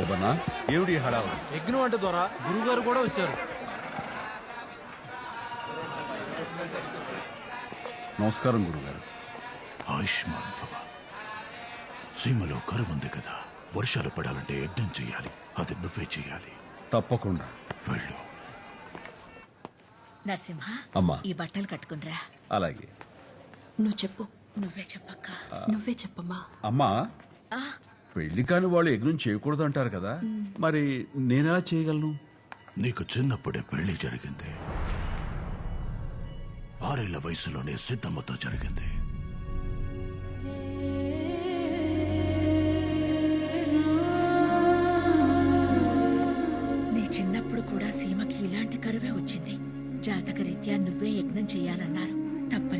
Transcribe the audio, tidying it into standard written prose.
సుబన్నా, ఏమిటి ఈ హడావుడి? యజ్ఞం అంటే ద్వారా గురుగారు కూడా వచ్చారు. నమస్కారం గురుగారు. ఆయుష్మాన్ భవ. సీమలో కరువు ఉంది కదా, వర్షాలు పడాలంటే యజ్ఞం చెయ్యాలి. అది నువ్వే చెయ్యాలి. తప్పకుండా. వెళ్ళు. నరసింహ, అమ్మా. ఈ బట్టలు కట్టుకునిరా. అలాగే. నువ్వు చెప్పు. నువ్వే చెప్పక్క. నువ్వే చెప్పమ్మా. అమ్మా, పెళ్లి కాని వాళ్ళు యజ్ఞం చేయకూడదు అంటారు కదా, మరి నేనెలా చేయగలను? నీకు చిన్నప్పుడే పెళ్లి జరిగింది. 6 ఏళ్ల వయసులోనే సిద్ధమ్మతో జరిగింది. నీ చిన్నప్పుడు కూడా సీమకి ఇలాంటి కరువే వచ్చింది. జాతకరీత్యా నువ్వే యజ్ఞం చెయ్యాలన్నారు. తప్పని